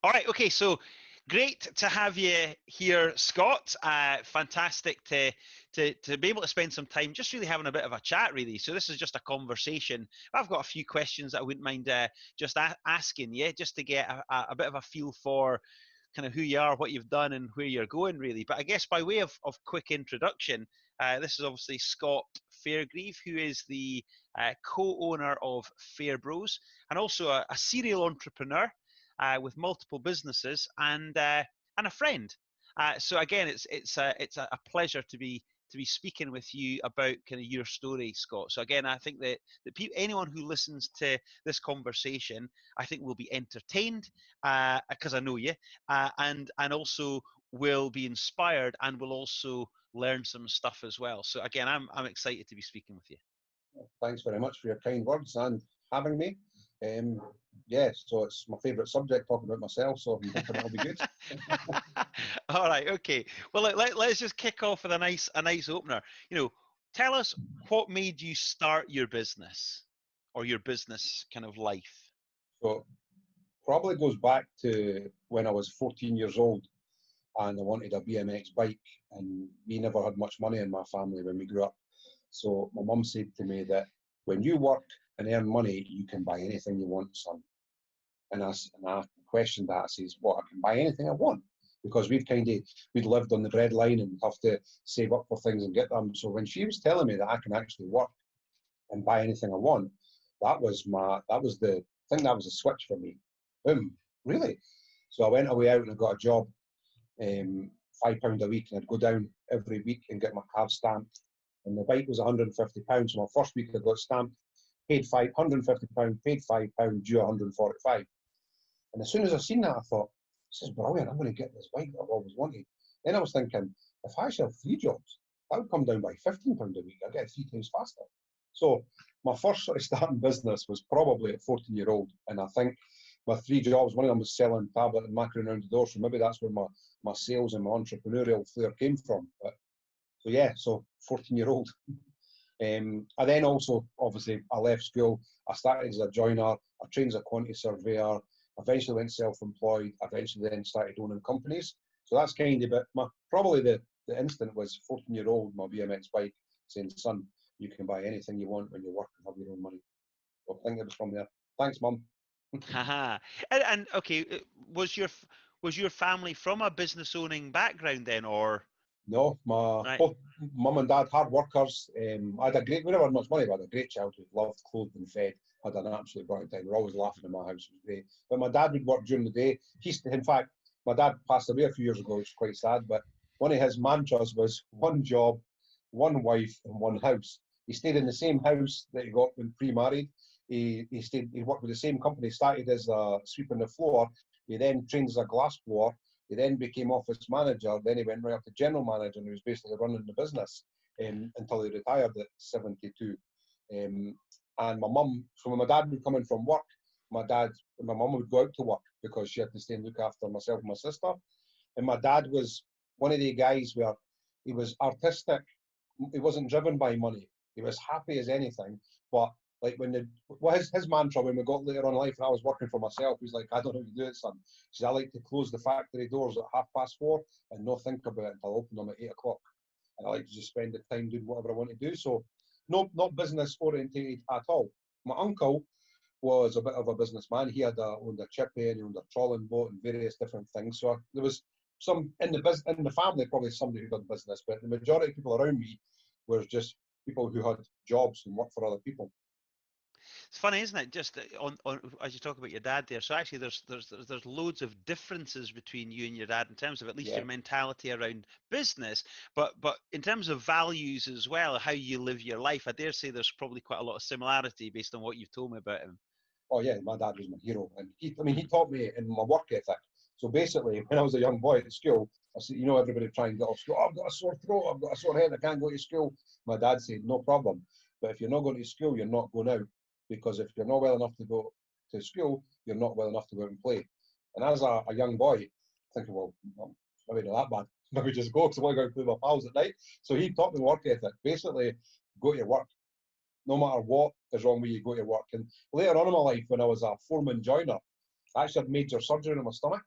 All right. Okay. So great to have you here, Scott. Fantastic to be able to spend some time just really having a bit of a chat, really. So this is just a conversation. I've got a few questions that I wouldn't mind just asking you, just to get a bit of a feel for kind of who you are, what you've done, and where you're going, really. But I guess by way of quick introduction, this is obviously Scott Fairgrieve, who is the co-owner of Fairbros and also a serial entrepreneur with multiple businesses and a friend. So again, it's a pleasure to be speaking with you about kind of your story, Scott. So again, I think that anyone who listens to this conversation, I think will be entertained because I know you, and also will be inspired and will also learn some stuff as well. So again, I'm excited to be speaking with you. Thanks very much for your kind words and having me. Yes, so it's my favourite subject, talking about myself, so I'm hoping it'll be good. All right, okay. Well, let's just kick off with a nice opener. Tell us what made you start your business or your business kind of life. So probably goes back to when I was 14 years old and I wanted a BMX bike, and we never had much money in my family when we grew up. So my mum said to me that when you work and earn money, you can buy anything you want, son. And I questioned that. I says, "What? I can buy anything I want?" Because we'd lived on the breadline and have to save up for things and get them. So when she was telling me that I can actually work and buy anything I want, that was the switch for me. Boom, really. So I went away out and I got a job, £5 a week, and I'd go down every week and get my card stamped. And the bike was £150. So my first week I got stamped, paid £150, paid £5, due £145. And as soon as I seen that, I thought, this is brilliant. I'm going to get this bike that I've always wanted. Then I was thinking, if I actually have 3 jobs, that would come down by £15 a week. I get it 3 times faster. So my first sort of starting business was probably at 14-year-old. And I think my 3 jobs, one of them was selling tablet and macaroni around the door. So maybe that's where my sales and my entrepreneurial flair came from. But so yeah, so 14-year-old. I then also, obviously, I left school. I started as a joiner. I trained as a quantity surveyor. Eventually went self-employed. Eventually then started owning companies. So that's kind of it. Probably the instant was 14-year-old, my BMX bike, saying, son, you can buy anything you want when you work and have your own money. So I think it was from there. Thanks, Mum. Haha. And okay, was your family from a business owning background then, or No, my right? both mum and dad, hard workers. We never had much money, but I had a great childhood, loved, clothed and fed, had an absolute brilliant time. We were always laughing in my house, it was great. But my dad would work during the day. In fact, my dad passed away a few years ago, which is quite sad, but one of his mantras was one job, one wife and one house. He stayed in the same house that he got when pre-married. He worked with the same company, started as a sweeping the floor. He then trained as a glass blower. He then became office manager. Then he went right up to general manager, and he was basically running the business until he retired at 72. And so when my dad would come in from work, my mum would go out to work because she had to stay and look after myself and my sister. And my dad was one of the guys where he was artistic. He wasn't driven by money. He was happy as anything. But like his mantra when we got later on in life, and I was working for myself, he's like, I don't know how to do it, son. He says, I like to close the factory doors at 4:30 and not think about it until I open them at 8 o'clock. And I like to just spend the time doing whatever I want to do. So no, not business orientated at all. My uncle was a bit of a businessman. He had owned a chippy and he owned a trolling boat and various different things. So there was some in the family, probably somebody who done business, but the majority of people around me were just people who had jobs and worked for other people. It's funny, isn't it? Just on as you talk about your dad there. So actually, there's loads of differences between you and your dad in terms of at least Yeah. your mentality around business, but in terms of values as well, how you live your life. I dare say there's probably quite a lot of similarity based on what you've told me about him. Oh yeah, my dad was my hero, and he taught me in my work ethic. So basically, when I was a young boy at school, I said, everybody try and get off school. Oh, I've got a sore throat, I've got a sore head, I can't go to school. My dad said, no problem, but if you're not going to school, you're not going out, because if you're not well enough to go to school, you're not well enough to go out and play. And as a young boy, thinking, well, maybe not that bad. Maybe just go because I want to go and play with my pals at night. So he taught me work ethic. Basically, go to work. No matter what is wrong with you, go to work. And later on in my life, when I was a foreman joiner, I actually had major surgery on my stomach.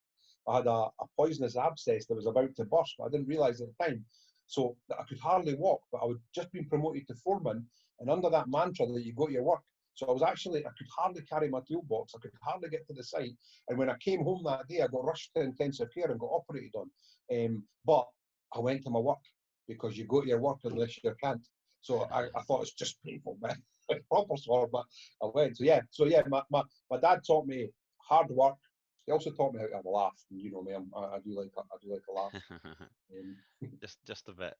I had a poisonous abscess that was about to burst, but I didn't realise at the time. So that I could hardly walk, but I had just been promoted to foreman, and under that mantra that you go to your work. So I could hardly carry my toolbox. I could hardly get to the site. And when I came home that day, I got rushed to intensive care and got operated on. But I went to my work, because you go to your work unless you can't. So I thought it's just painful, man. Proper sore, but I went. So yeah, my dad taught me hard work. He also taught me how to have a laugh. And you know me, I do like a laugh. Just a bit.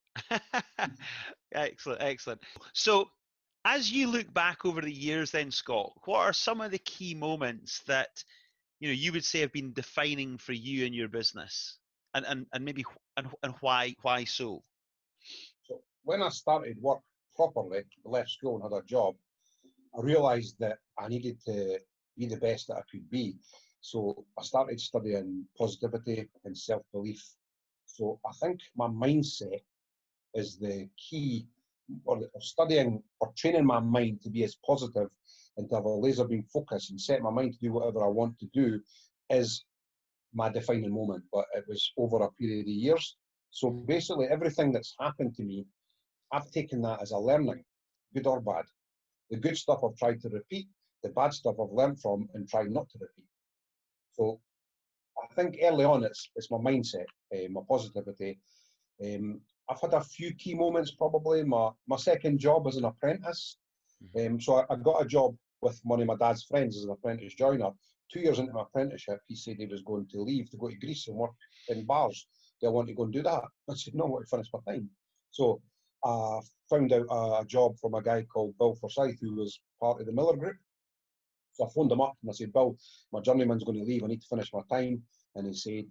Excellent, excellent. So, as you look back over the years, then Scott, what are some of the key moments that you would say have been defining for you and your business, and maybe and why so? So when I started work properly, left school and had a job, I realised that I needed to be the best that I could be. So I started studying positivity and self-belief. So I think my mindset is the key, or studying or training my mind to be as positive and to have a laser beam focus and set my mind to do whatever I want to do is my defining moment. But it was over a period of years. So basically everything that's happened to me, I've taken that as a learning, good or bad. The good stuff I've tried to repeat, the bad stuff I've learned from and tried not to repeat. So I think early on it's my mindset, my positivity. I've had a few key moments probably. My second job as an apprentice. So I got a job with one of my dad's friends as an apprentice joiner. 2 years into my apprenticeship, he said he was going to leave to go to Greece and work in bars. Do I want to go and do that? I said, no, I want to finish my time. So I found out a job from a guy called Bill Forsyth, who was part of the Miller Group. So I phoned him up and I said, Bill, my journeyman's going to leave. I need to finish my time. And he said,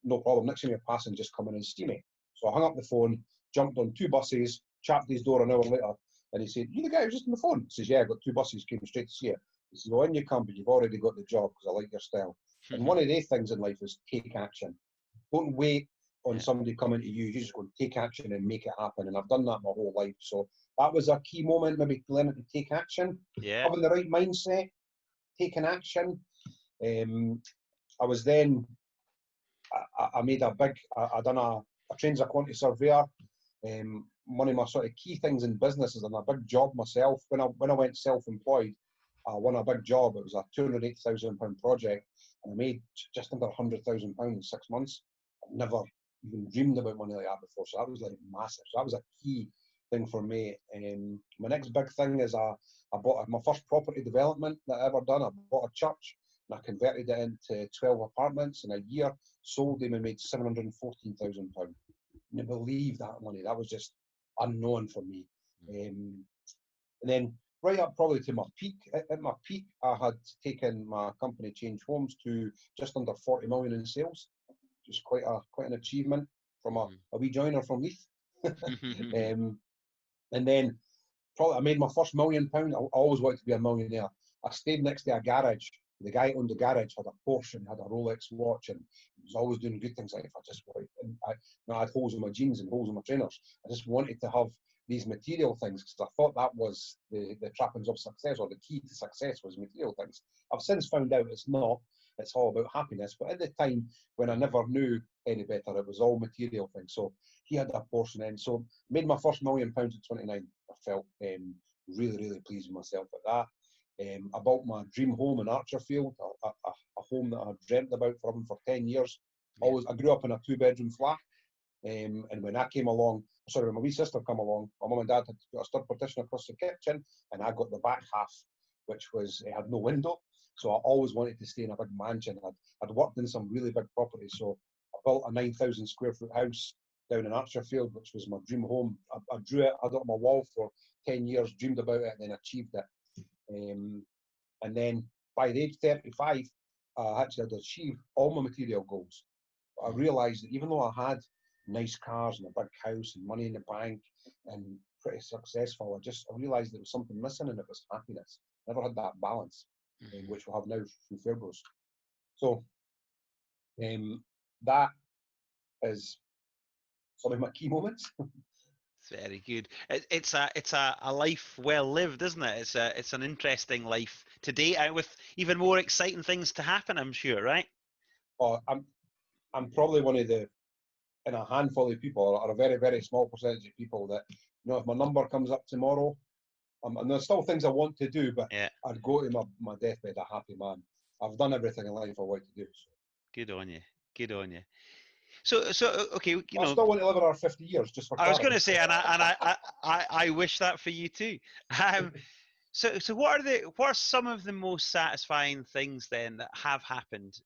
no problem. Next time you're passing, just come in and see me. So I hung up the phone, jumped on 2 buses, chapped his door an hour later. And he said, you the guy who was just on the phone? He says, yeah, I got 2 buses, came straight to see you. He says, well, in you come, but you've already got the job because I like your style. And one of the things in life is take action. Don't wait on somebody coming to you. You just go and take action and make it happen. And I've done that my whole life. So that was a key moment, maybe learning to take action. Having the right mindset, taking action. I was then, I made a big, I done a trained as a quantity surveyor. One of my sort of key things in business is I done a big job myself. When I went self-employed, I won a big job. It was a £208,000 project, and I made just under £100,000 in 6 months. I've never even dreamed about money like that before, so that was like massive. So that was a key thing for me. My next big thing is I bought my first property development that I ever done. I bought a church and I converted it into 12 apartments in a year, sold them and made £714,000. I believe that money. That was just unknown for me. And then right up probably to my peak. At my peak, I had taken my company Change Homes to just under 40 million in sales. Just quite an achievement from a wee joiner from Leith. And then probably I made my first £1 million. I always wanted to be a millionaire. I stayed next to a garage. The guy who owned the garage had a Porsche and had a Rolex watch, and he was always doing good things. Like, if I just wanted, and I had holes in my jeans and holes in my trainers. I just wanted to have these material things because I thought that was the trappings of success, or the key to success was material things. I've since found out it's not. It's all about happiness. But at the time, when I never knew any better, it was all material things. So he had a Porsche then. So made my first £1 million at 29. I felt really, really pleased with myself at that. I bought my dream home in Archerfield, a home that I dreamt about for 10 years. I grew up in a 2-bedroom flat, and when I came along, when my wee sister came along, my mum and dad had put a stud partition across the kitchen, and I got the back half, which had no window. So I always wanted to stay in a big mansion. I'd worked in some really big properties, so I built a 9,000 square foot house down in Archerfield, which was my dream home. I drew it, I had it on my wall for 10 years, dreamed about it, and then achieved it. And then by the age 35, I actually had achieved all my material goals. But I realised that even though I had nice cars and a big house and money in the bank and pretty successful, I realised there was something missing, and it was happiness. Never had that balance, which we have now through Fairbrose. So that is some of my key moments. It's very good. It's a life well lived, isn't it? It's an interesting life to date, with even more exciting things to happen, I'm sure, right? I'm probably one of the, in a handful of people, or a very, very small percentage of people that, if my number comes up tomorrow, and there's still things I want to do, but Yeah. I'd go to my deathbed a happy man. I've done everything in life I want to do. So. Good on you. Good on you. So okay, I still want to live another 50 years, just for I was clarity. going to say, and I wish that for you too. Um, so what are some of the most satisfying things then that have happened?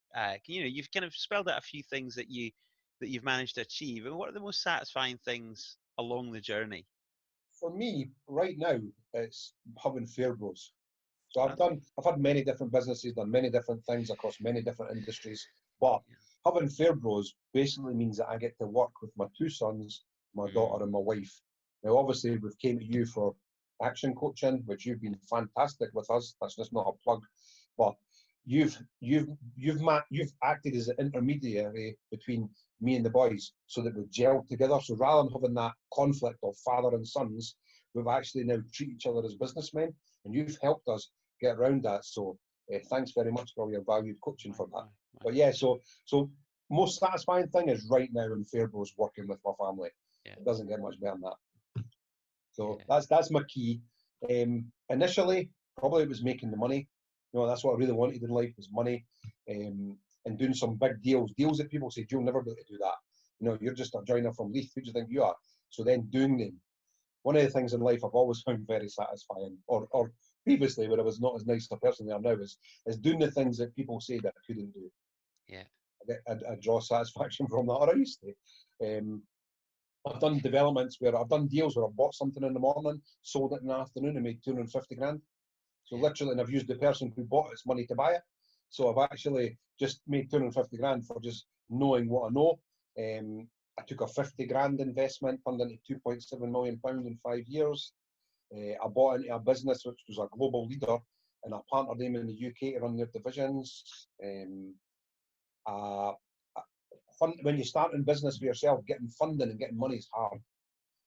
You've kind of spelled out a few things that you've managed to achieve, and what are the most satisfying things along the journey? For me, right now, it's having Fairbros. So That's good. I've had many different businesses, done many different things across many different industries, but Yeah. having Fairbros basically means that I get to work with my two sons, my daughter, and my wife. Now, obviously, we've came to you for action coaching, which you've been fantastic with us. That's just not a plug, but you've acted as an intermediary between me and the boys, so that we've gelled together. So rather than having that conflict of father and sons, we've actually now treat each other as businessmen, and you've helped us get around that. So thanks very much for all your valued coaching for that. But yeah, so most satisfying thing is right now in Fairbros working with my family. Yeah. It doesn't get much better than that. So Yeah. that's my key. Initially, probably it was making the money. That's what I really wanted in life, was money, and doing some big deals that people say, you'll never be able to do that. You're just a joiner from Leith. Who do you think you are? So then doing them. One of the things in life I've always found very satisfying, or previously when I was not as nice a person as I am now, is doing the things that people say that I couldn't do. Yeah. I draw satisfaction from that, or I used to. I've done developments where I've done deals where I've bought something in the morning, sold it in the afternoon, and made 250 grand. So literally, and I've used the person who bought its money to buy it. So I've actually just made 250 grand for just knowing what I know. I took a 50 grand investment, turned into 2.7 million pounds in 5 years. I bought into a business which was a global leader, and I partnered them in the UK to run their divisions. Uh, when you start in business for yourself, getting funding and getting money is hard.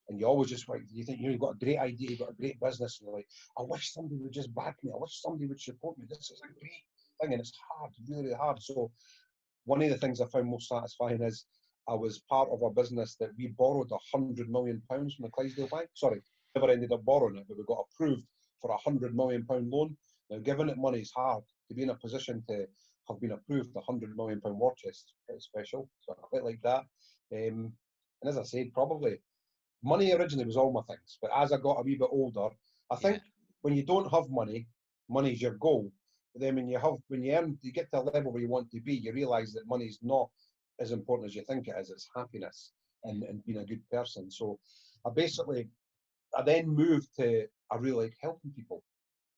And you always just like, you think you've got a great idea, you've got a great business, and you're like, I wish somebody would just back me. I wish somebody would support me. This is a great thing, and it's hard, really, really hard. So one of the things I found most satisfying is I was part of a business that we borrowed £100 million from the Clydesdale Bank. Sorry, never ended up borrowing it, but we got approved for £100 million loan. Now, giving it money is hard. To be in a position to have been approved £100 million war chest is pretty special. So I quite like that. And as I said, probably money originally was all my things, but as I got a wee bit older, I think when you don't have money, money's your goal. But then when you earn, you get to a level where you want to be, you realise that money's not as important as you think it is. It's happiness and being a good person. So I then moved to, I really like helping people.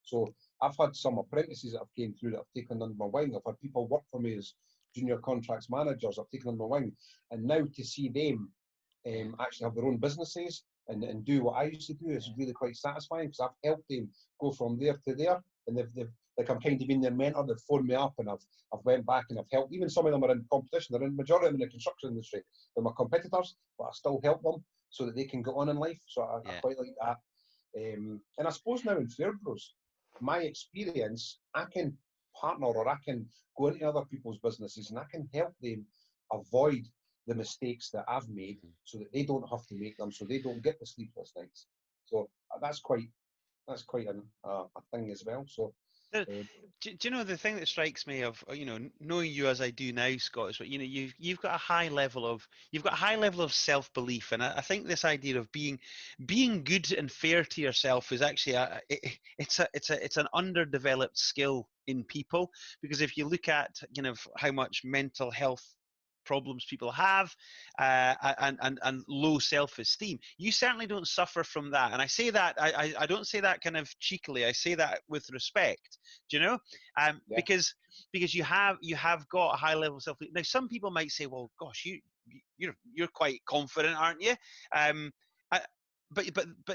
So I've had some apprentices that I've came through that I've taken under my wing. I've had people work for me as junior contracts managers. I've taken under my wing, and now to see them actually have their own businesses and do what I used to do is really quite satisfying, because I've helped them go from there to there, and they've like I'm kind of been their mentor. They've phoned me up, and I've went back and I've helped. Even some of them are in competition. They're in majority of them in the construction industry. They're my competitors, but I still help them so that they can get on in life. So I quite like that. And I suppose now in Fairbros, my experience, I can partner or I can go into other people's businesses and I can help them avoid the mistakes that I've made so that they don't have to make them, so they don't get the sleepless nights. So that's quite a thing as well. So Do you know the thing that strikes me of knowing you as I do now, Scott, is you've got a high level of self-belief, and I think this idea of being good and fair to yourself is actually it's an underdeveloped skill in people, because if you look at how much mental health problems people have, and low self-esteem, you certainly don't suffer from that. And I say that I don't say that kind of cheekily. I say that with respect. Do you know? Because you have got a high level of self. Now, some people might say, well, gosh, you're quite confident, aren't you? But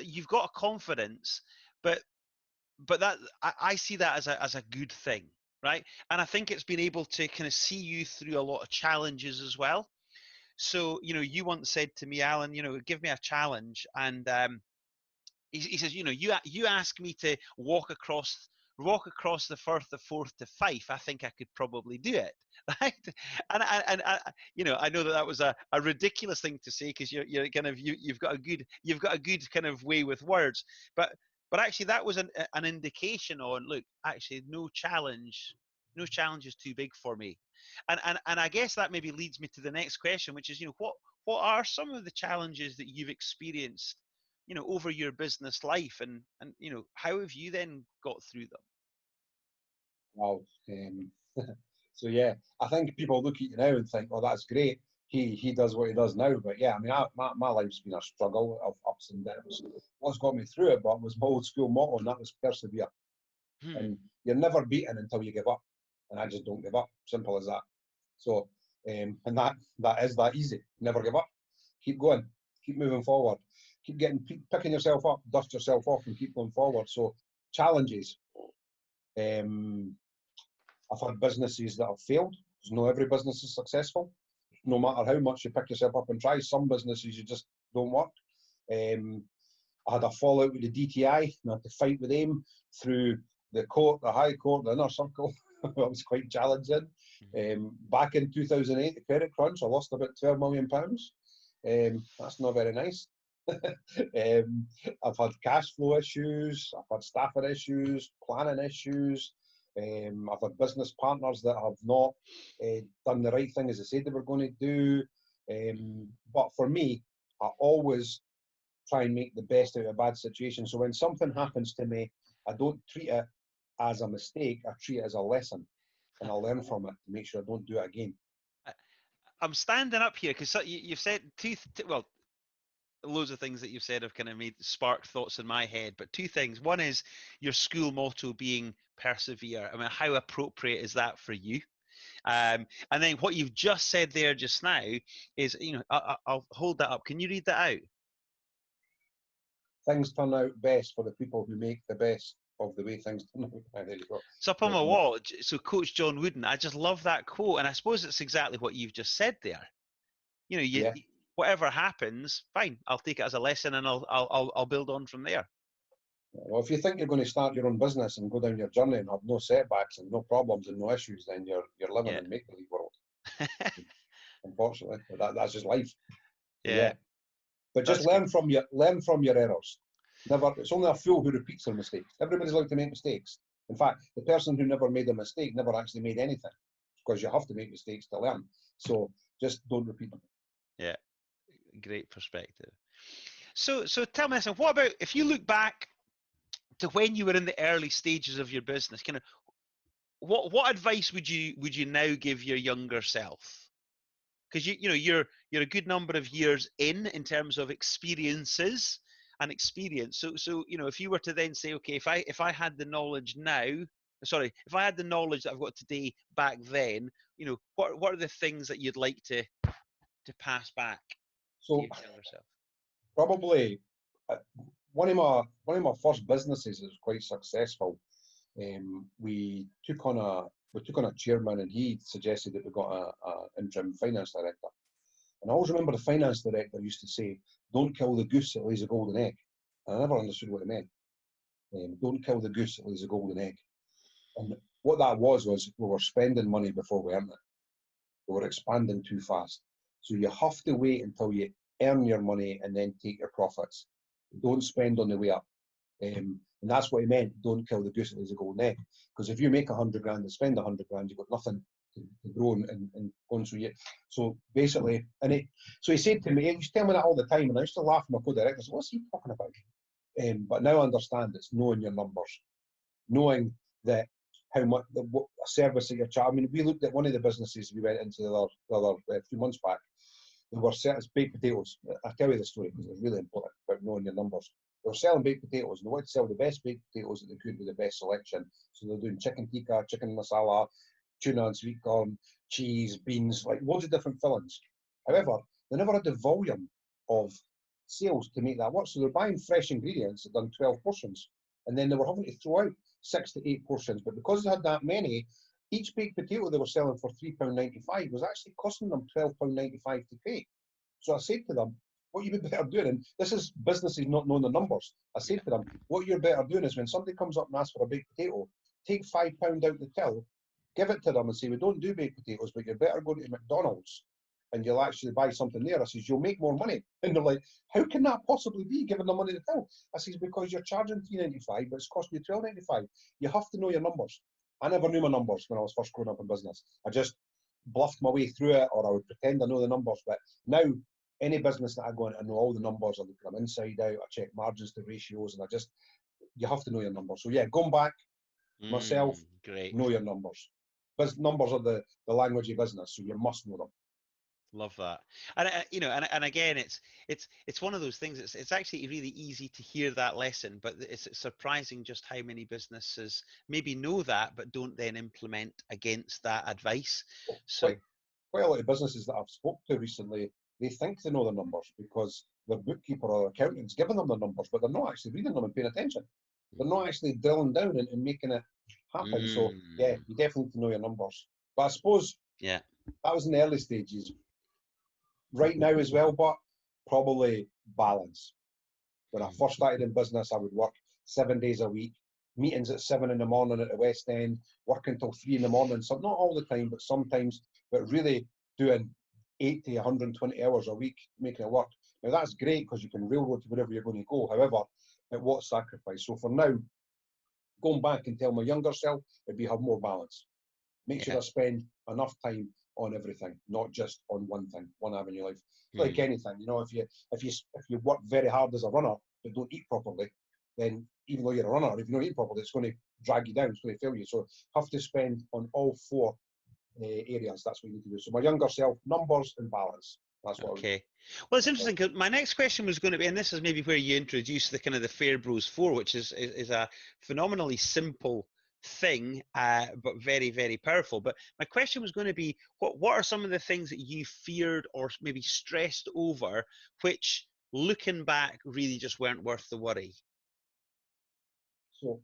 you've got a confidence, but that I see that as a good thing, right? And I think it's been able to kind of see you through a lot of challenges as well. So you once said to me, Alan, give me a challenge, and he says, you ask me to walk across walk across the Firth of Forth to Fife, I think I could probably do it, right? And you know, I know that was a ridiculous thing to say, because you're kind of you've got a good kind of way with words, but actually that was an indication on, look, actually no challenge is too big for me. And I guess that maybe leads me to the next question, which is, you know, what are some of the challenges that you've experienced, you know, over your business life, and you know, how have you then got through them? Wow. So yeah, I think people look at you now and think, "Oh, that's great. He does what he does now." But yeah, I mean, my life's been a struggle of ups and downs. What's got me through it, but was my old school motto, and that was persevere. Hmm. And you're never beaten until you give up. And I just don't give up. Simple as that. So, and that is that easy. Never give up. Keep going. Keep moving forward. Keep picking yourself up, dust yourself off, and keep going forward. So, challenges. Um, I've had businesses that have failed, because not every business is successful. No matter how much you pick yourself up and try, some businesses you just don't work. Um, I had a fallout with the DTI, and I had to fight with them through the court, the High Court, the Inner Circle. That was quite challenging. Back in 2008, the credit crunch, I lost about £12 million. That's not very nice. I've had cash flow issues, I've had staffing issues, planning issues. I've had business partners that have not done the right thing as they said they were going to do. But for me, I always try and make the best out of a bad situation. So when something happens to me, I don't treat it as a mistake, I treat it as a lesson, and I learn from it to make sure I don't do it again. I'm standing up here because you've said well, loads of things that you've said have kind of made sparked thoughts in my head, but two things. One is your school motto being persevere. I mean, how appropriate is that for you? And then what you've just said there just now is, you know, I'll hold that up. Can you read that out? Things turn out best for the people who make the best of the way things turn out. There you go. It's up on my wall. So Coach John Wooden, I just love that quote. And I suppose it's exactly what you've just said there. You know, Yeah. whatever happens, fine. I'll take it as a lesson, and I'll build on from there. Well, if you think you're going to start your own business and go down your journey and have no setbacks and no problems and no issues, then you're living Yeah. in make believe world. Unfortunately, that's just life. So, Yeah. yeah. But just learn from your errors. Never. It's only a fool who repeats their mistakes. Everybody's allowed to make mistakes. In fact, the person who never made a mistake never actually made anything, because you have to make mistakes to learn. So just don't repeat them. Yeah. Great perspective. So tell me this, what about if you look back to when you were in the early stages of your business, kind of what advice would you now give your younger self? Because you know you're a good number of years in terms of experiences and experience. So you know, if you were to then say, okay, if I had the knowledge now, sorry, if I had the knowledge that I've got today back then, you know, what are the things that you'd like to pass back to So your younger self? probably uh, one of my first businesses is quite successful. We took on a chairman, and he suggested that we got a interim finance director. And I always remember the finance director used to say, "Don't kill the goose that lays a golden egg." And I never understood what it meant. Don't kill the goose that lays a golden egg. And what that was we were spending money before we earned it. We were expanding too fast. So you have to wait until you earn your money and then take your profits. Don't spend on the way up. And that's what he meant. Don't kill the goose that lays a golden egg. Because if you make 100 grand and spend 100 grand, you've got nothing to grow and go on. So basically, so he said to me, he used to tell me that all the time, and I used to laugh at my co-director. I said, "What's he talking about?" But now I understand it's knowing your numbers, knowing that how much what service that you're charging. I mean, we looked at one of the businesses we went into the other few months back. They were selling baked potatoes. I'll tell you the story because it's really important about knowing your numbers. They were selling baked potatoes, and they wanted to sell the best baked potatoes that they could with the best selection. So they're doing chicken tikka, chicken masala, tuna and sweet corn, cheese, beans, like loads of different fillings. However, they never had the volume of sales to make that work. So they're buying fresh ingredients that done 12 portions, and then they were having to throw out 6 to 8 portions. But because they had that many, each baked potato they were selling for £3.95 was actually costing them £12.95 to pay. So I said to them, what you'd be better doing, and this is businesses not knowing the numbers. I said to them, what you're better doing is when somebody comes up and asks for a baked potato, take £5 out the till, give it to them and say, we don't do baked potatoes, but you're better going to McDonald's and you'll actually buy something there. I says, you'll make more money. And they're like, how can that possibly be, giving them money to till? I says, because you're charging $3.95, but it's costing you $12.95. You have to know your numbers. I never knew my numbers when I was first growing up in business. I just bluffed my way through it, or I would pretend I know the numbers. But now, any business that I go into, I know all the numbers. I look at them inside out. I check margins to ratios, and you have to know your numbers. So yeah, going back, myself, great. know your numbers. Because numbers are the language of business, so you must know them. Love that. And you know, and again, it's one of those things. It's actually really easy to hear that lesson, but it's surprising just how many businesses maybe know that but don't then implement against that advice. So quite a lot of businesses that I've spoke to recently, they think they know the numbers because their bookkeeper or accountant's giving them the numbers, but they're not actually reading them and paying attention. They're not actually drilling down and making it happen. So yeah, you definitely need to know your numbers. But I suppose that was in the early stages. Right now as well, but probably balance. When I first started in business, I would work 7 days a week, meetings at 7 in the morning at the West End, working until 3 in the morning. So not all the time, but sometimes, but really doing 80, 120 hours a week, making it work. Now that's great because you can railroad to wherever you're going to go. However, at what sacrifice? So for now, going back and tell my younger self, it'd be have more balance. Make sure I spend enough time on everything, not just on one thing, one avenue of life. It's like anything, you know, if you work very hard as a runner but don't eat properly, then even though you're a runner, if you don't eat properly, it's going to drag you down, it's going to fail you. So have to spend on all four areas. That's what you need to do. So my younger self, numbers and balance. That's what. Okay. Well, it's interesting because my next question was going to be, and this is maybe where you introduce the kind of the Fair Bros 4, which is a phenomenally simple thing, but very, very powerful. But my question was going to be, what are some of the things that you feared or maybe stressed over, which looking back really just weren't worth the worry? So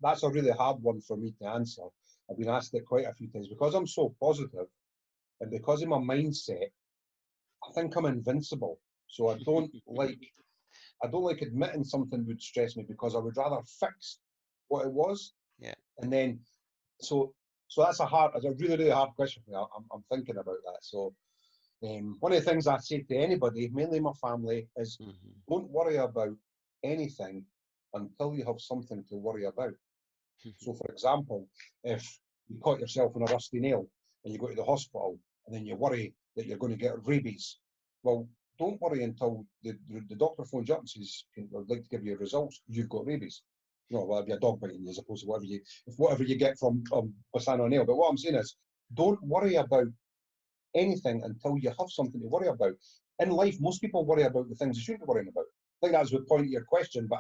that's a really hard one for me to answer. I've been asked it quite a few times because I'm so positive and because of my mindset. I think I'm invincible. So I don't like admitting something would stress me because I would rather fix what it was. Yeah. And then, so that's a really, really hard question for me. I'm thinking about that. So one of the things I say to anybody, mainly my family, is don't worry about anything until you have something to worry about. So for example, if you caught yourself in a rusty nail and you go to the hospital and then you worry that you're going to get rabies, well, don't worry until the doctor phones you up and says, I'd like to give you results, you've got rabies. No, well, it'd be a dog biting you as opposed to whatever you get from Bassano nail. But what I'm saying is, don't worry about anything until you have something to worry about. In life, most people worry about the things they shouldn't be worrying about. I think that's the point of your question, but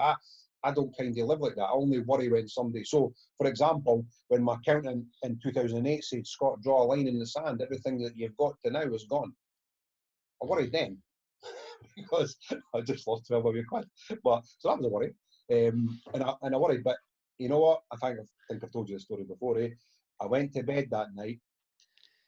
I don't kind of live like that. I only worry when somebody. So, for example, when my accountant in 2008 said, Scott, draw a line in the sand, everything that you've got to now is gone. I worried then because I just lost 12 million quid. But so that was a worry. And I worried. But you know what? I think I've told you the story before. I went to bed that night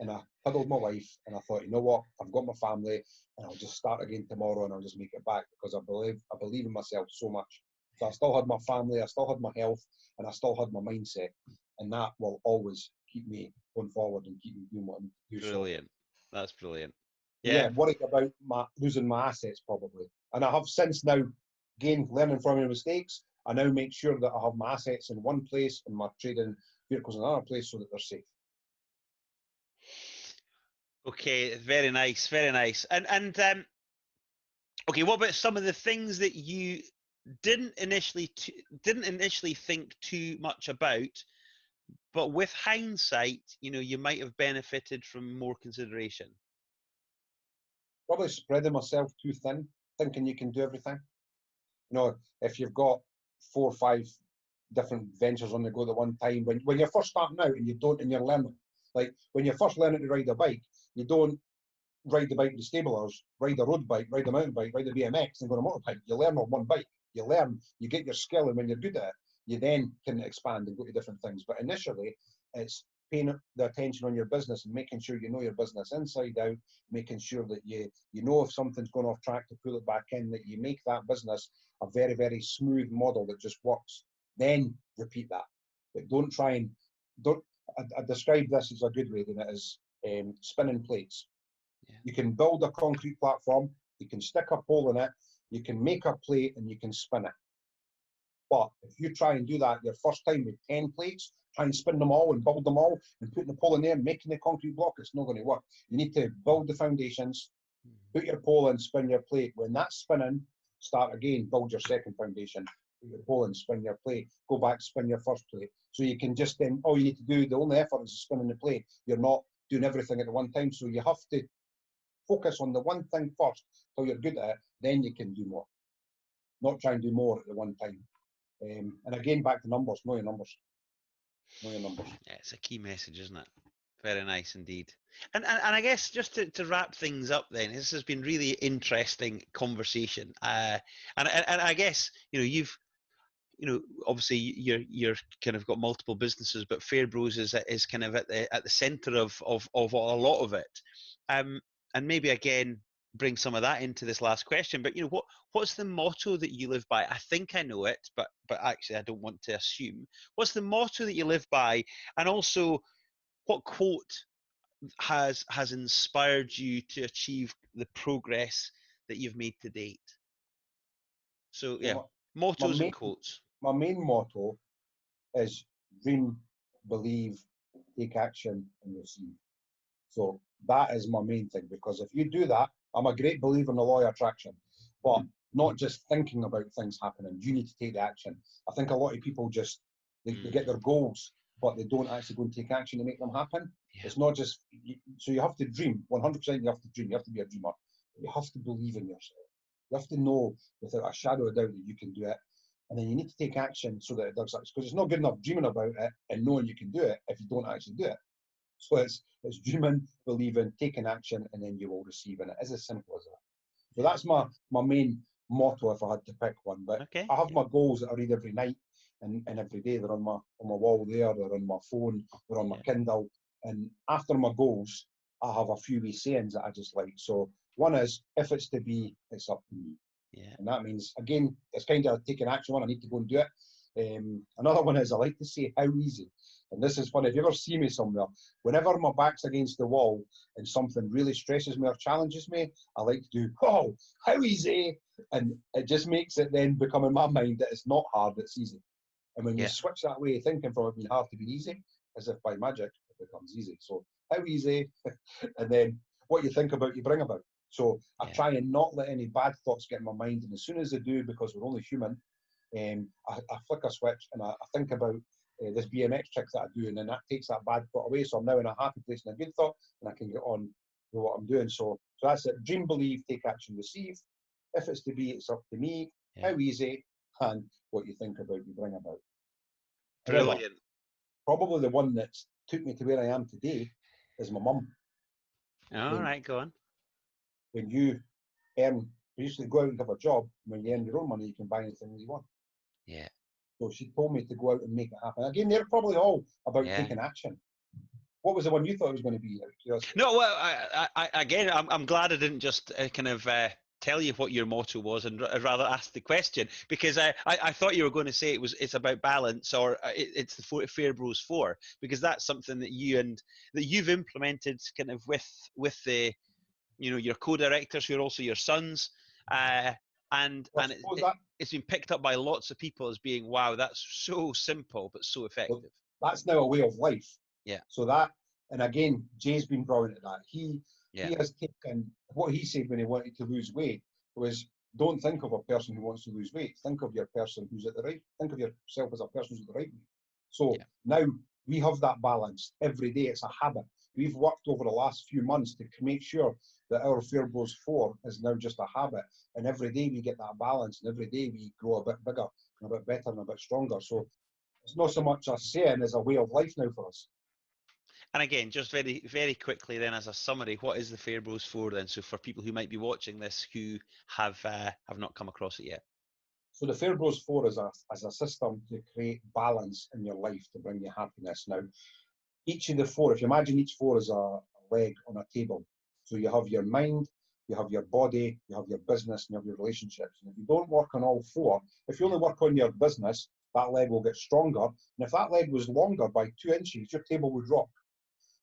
and I cuddled my wife and I thought, you know what? I've got my family and I'll just start again tomorrow and I'll just make it back because I believe in myself so much. So I still had my family, I still had my health, and I still had my mindset, and that will always keep me going forward and keep me doing what I'm doing. Brilliant. That's brilliant. Yeah, worried about losing my assets probably, and I have since now gained learning from my mistakes. I now make sure that I have my assets in one place and my trading vehicles in another place so that they're safe. Okay, very nice, very nice. And okay, what about some of the things that you didn't initially think too much about, but with hindsight, you know, you might have benefited from more consideration? Probably spreading myself too thin, thinking you can do everything. You know, if you've got 4 or 5 different ventures on the go at one time, when you're first starting out and you're learning, like when you're first learning to ride a bike, you don't ride the bike with the stablers, ride a road bike, ride a mountain bike, ride a BMX and go on a motorbike. You learn on one bike. You learn, you get your skill, and when you're good at it, you then can expand and go to different things. But initially, it's paying the attention on your business and making sure you know your business inside out, making sure that you know if something's going off track to pull it back in, that you make that business a very, very smooth model that just works. Then repeat that. but don't try and don't. I describe this as a good way, than it is spinning plates. Yeah. You can build a concrete platform, you can stick a pole in it, you can make a plate, and you can spin it. But if you try and do that your first time with 10 plates, try and spin them all and build them all and putting the pole in there and making the concrete block, it's not going to work. You need to build the foundations, put your pole in, spin your plate. When that's spinning, start again, build your second foundation, put your pole in, spin your plate, go back, spin your first plate. So you can just then, all you need to do, the only effort is spinning the plate. You're not doing everything at the one time. So you have to focus on the one thing first till you're good at it, then you can do more. Not try and do more at the one time. And again, back to numbers, know your numbers. Know your numbers. Yeah, it's a key message, isn't it? Very nice indeed. And I guess just to wrap things up then, this has been really interesting conversation. And I guess, you've, obviously you're kind of got multiple businesses, but Fairbros is kind of at the center of a lot of it. And maybe again bring some of that into this last question. But what's the motto that you live by? I think I know it, but actually I don't want to assume. What's the motto that you live by, and also what quote has inspired you to achieve the progress that you've made to date? So yeah, mottos and quotes. My main motto is dream, believe, take action, and receive. So that is my main thing, because if you do that, I'm a great believer in the law of attraction, but not just thinking about things happening. You need to take the action. I think a lot of people just, they get their goals, but they don't actually go and take action to make them happen. Yeah. It's not just, so you have to dream, 100% you have to dream, you have to be a dreamer. You have to believe in yourself. You have to know without a shadow of doubt that you can do it. And then you need to take action so that it does that. Because it's not good enough dreaming about it and knowing you can do it if you don't actually do it. So it's dreaming, believing, taking action, and then you will receive. And it is as simple as that. So that's my main motto if I had to pick one. But okay. I have my goals that I read every night and every day. They're on my wall there, they're on my phone, they're on my Kindle. And after my goals, I have a few wee sayings that I just like. So one is, if it's to be, it's up to me. Yeah. And that means, again, it's kind of taking action one. I need to go and do it. Another one is, I like to say, how easy. And this is funny. If you ever see me somewhere, whenever my back's against the wall and something really stresses me or challenges me, I like to do, oh, how easy. And it just makes it then become in my mind that it's not hard, it's easy. And when you switch that way of thinking from it being hard to be easy, as if by magic, it becomes easy. So how easy, and then what you think about, you bring about. So I try and not let any bad thoughts get in my mind. And as soon as I do, because we're only human, I flick a switch and I think about this BMX trick that I do, and then that takes that bad thought away. So I'm now in a happy place and a good thought, and I can get on with what I'm doing. So that's it. Dream, believe, take action, receive. If it's to be, it's up to me. How easy, and what you think about, you bring about. Brilliant. However, probably the one that's took me to where I am today is my mum. All right, go on. When you earn, you usually go out and have a job. When you earn your own money, you can buy anything you want. Yeah. So she told me to go out and make it happen. Again, they're probably all about taking action. What was the one you thought it was going to be? No, well, I'm glad I didn't just kind of tell you what your motto was, and rather ask the question, because I thought you were going to say it's about balance, or it's the Fairbros 4, because that's something that you've implemented kind of with the your co-directors who are also your sons, and it's been picked up by lots of people as being, wow, that's so simple but so effective. Well, that's now a way of life. Yeah. So that, and again, Jay's been brilliant at that. He has taken what he said when he wanted to lose weight was, don't think of a person who wants to lose weight. Think of your person who's at the right. Think of yourself as a person who's at the right weight. So now we have that balance every day. It's a habit. We've worked over the last few months to make sure that our Fairbros 4 is now just a habit. And every day we get that balance, and every day we grow a bit bigger, and a bit better, and a bit stronger. So it's not so much a saying as a way of life now for us. And again, just very, very quickly then, as a summary, what is the Fairbros 4 then? So for people who might be watching this who have not come across it yet. So the Fairbros 4 is a system to create balance in your life, to bring you happiness. Now, each of the 4, if you imagine each 4 is a leg on a table. So you have your mind, you have your body, you have your business, and you have your relationships. And if you don't work on all 4, if you only work on your business, that leg will get stronger. And if that leg was longer by 2 inches, your table would rock.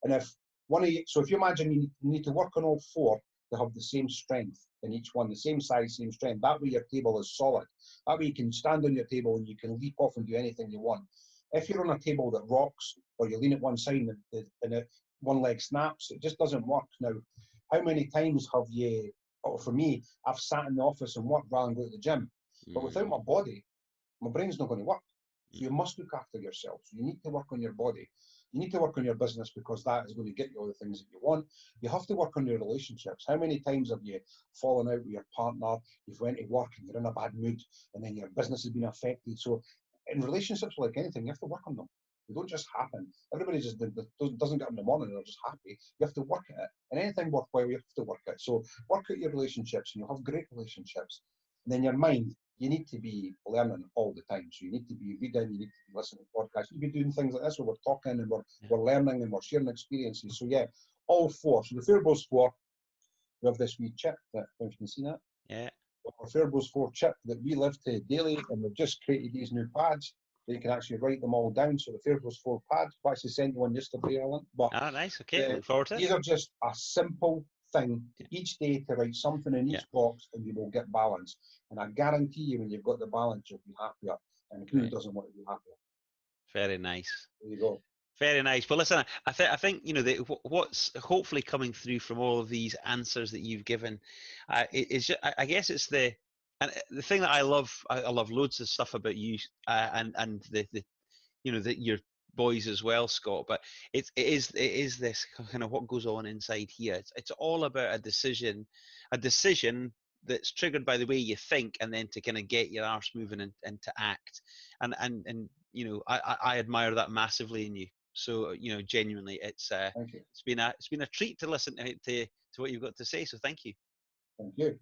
And if one of you, so if you imagine you need to work on all four to have the same strength in each one, the same size, same strength. That way your table is solid. That way you can stand on your table and you can leap off and do anything you want. If you're on a table that rocks, or you lean at one side and one leg snaps, it just doesn't work. Now, how many times have you, or for me, I've sat in the office and worked rather than go to the gym. But without my body, my brain's not going to work. So you must look after yourself. So you need to work on your body. You need to work on your business, because that is going to get you all the things that you want. You have to work on your relationships. How many times have you fallen out with your partner? You've went to work and you're in a bad mood, and then your business has been affected. So in relationships, like anything, you have to work on them. They don't just happen. Everybody just doesn't get up in the morning and they're just happy. You have to work at it. And anything worthwhile, you have to work at it. So work at your relationships, and you'll have great relationships. And then your mind, you need to be learning all the time. So you need to be reading, you need to be listening to podcasts, you need to be doing things like this where we're talking and we're learning and we're sharing experiences. So yeah, all four. So the Fairbos 4, we have this wee chip that, if you can see that. Yeah. Our Fairbos 4 chip that we live to daily, and we've just created these new pads that you can actually write them all down. So the Fairbos 4 pads, I actually sent you one yesterday, Alan. But nice. Okay, look forward to it. These are just a simple thing each day to write something in each box, and you will get balance. And I guarantee you, when you've got the balance, you'll be happier. And who doesn't want to be happier? Very nice. There you go. Very nice. Well, listen, I think you know what's hopefully coming through from all of these answers that you've given is just, I guess it's the thing that I love loads of stuff about you and the you know your boys as well, Scott. But it is this kind of what goes on inside here. It's all about a decision that's triggered by the way you think, and then to kind of get your arse moving and to act. And you know, I admire that massively in you. So you know, genuinely, it's been a treat to listen to what you've got to say. So thank you. Thank you.